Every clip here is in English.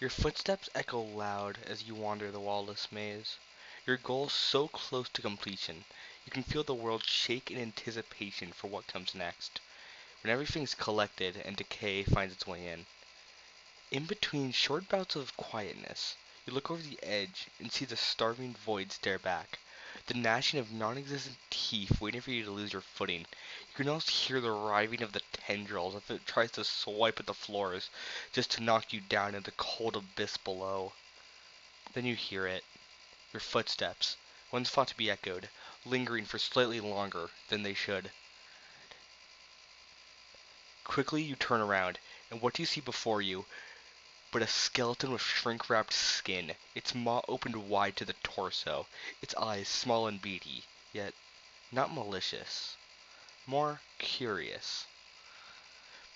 Your footsteps echo loud as you wander the wall-less maze. Your goal so close to completion, you can feel the world shake in anticipation for what comes next, when everything's collected and decay finds its way in. In between short bouts of quietness, you look over the edge and see the starving void stare back, the gnashing of non-existent teeth waiting for you to lose your footing. You can almost hear the writhing of the tendrils as it tries to swipe at the floors just to knock you down into the cold abyss below. Then you hear it, your footsteps, once thought to be echoed, lingering for slightly longer than they should. Quickly you turn around, and what do you see before you but a skeleton with shrink-wrapped skin, its maw opened wide to the torso, its eyes small and beady, yet not malicious, more curious.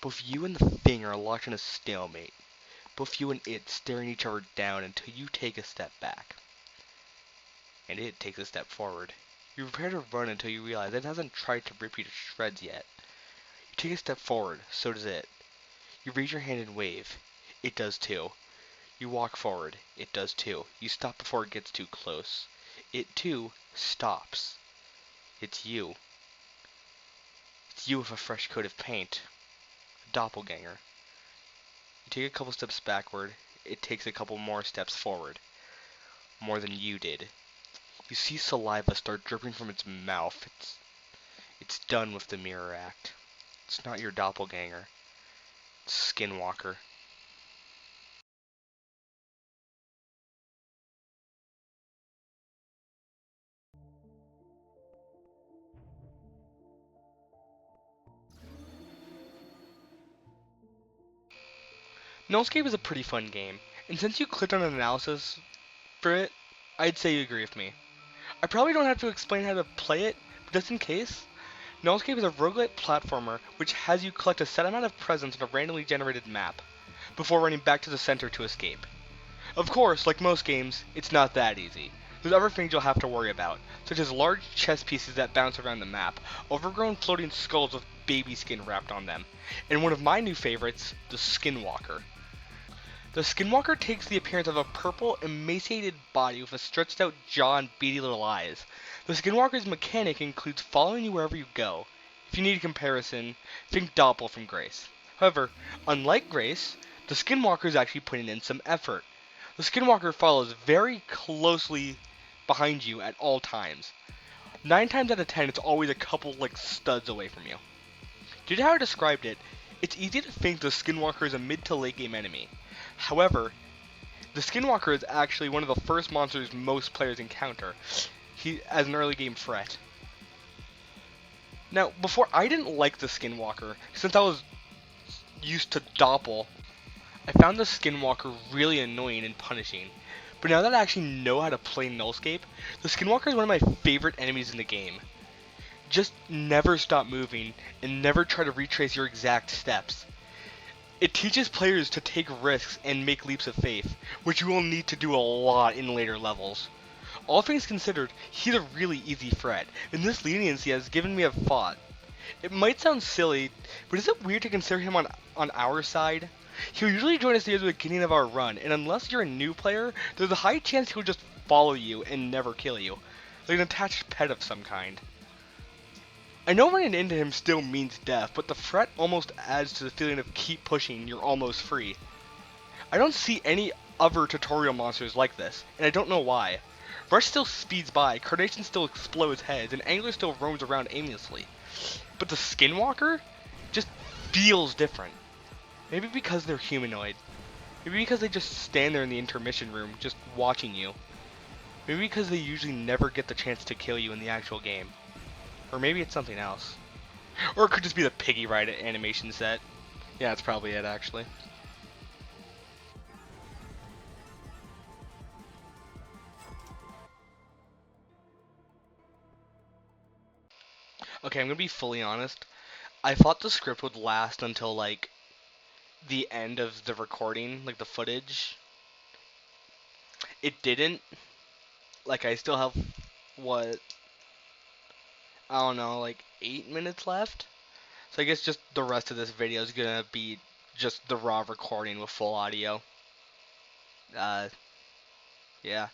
Both you and the thing are locked in a stalemate, both you and it staring each other down until you take a step back. And it takes a step forward. You prepare to run until you realize it hasn't tried to rip you to shreds yet. You take a step forward, so does it. You raise your hand and wave. It does too. You walk forward. It does too. You stop before it gets too close. It too stops. It's you. It's you with a fresh coat of paint. A doppelganger. You take a couple steps backward. It takes a couple more steps forward. More than you did. You see saliva start dripping from its mouth. It's done with the mirror act. It's not your doppelganger. It's Skinwalker. Nullscape is a pretty fun game, and since you clicked on an analysis for it, I'd say you agree with me. I probably don't have to explain how to play it, but just in case, nullscape is a roguelite platformer which has you collect a set amount of presents on a randomly generated map, before running back to the center to escape. Of course, like most games, it's not that easy. There's other things you'll have to worry about, such as large chess pieces that bounce around the map, overgrown floating skulls with baby skin wrapped on them, and one of my new favorites, the Skinwalker. The Skinwalker takes the appearance of a purple, emaciated body with a stretched out jaw and beady little eyes. The Skinwalker's mechanic includes following you wherever you go. If you need a comparison, think Doppel from Grace. However, unlike Grace, the Skinwalker is actually putting in some effort. The Skinwalker follows very closely behind you at all times. 9 times out of 10, it's always a couple like studs away from you. Due to how I described it, it's easy to think the Skinwalker is a mid to late game enemy. However, the Skinwalker is actually one of the first monsters most players encounter, as an early game threat. Now, before I didn't like the Skinwalker, since I was used to Doppel, I found the Skinwalker really annoying and punishing. But now that I actually know how to play Nullscape, the Skinwalker is one of my favorite enemies in the game. Just never stop moving, and never try to retrace your exact steps. It teaches players to take risks and make leaps of faith, which you will need to do a lot in later levels. All things considered, he's a really easy threat, and this leniency has given me a thought. It might sound silly, but is it weird to consider him on our side? He'll usually join us near the beginning of our run, and unless you're a new player, there's a high chance he'll just follow you and never kill you, like an attached pet of some kind. I know running into him still means death, but the threat almost adds to the feeling of keep pushing, you're almost free. I don't see any other tutorial monsters like this, and I don't know why. Rush still speeds by, Carnation still explodes heads, and Angler still roams around aimlessly. But the Skinwalker just feels different. Maybe because they're humanoid. Maybe because they just stand there in the intermission room, just watching you. Maybe because they usually never get the chance to kill you in the actual game. Or maybe it's something else. Or it could just be the Piggy Ride animation set. Yeah, that's probably it, actually. Okay, I'm gonna be fully honest. I thought the script would last until, like, the end of the recording, like the footage. It didn't. Like, I still have, what, I don't know, like 8 minutes left? So I guess just the rest of this video is gonna be just the raw recording with full audio. Yeah.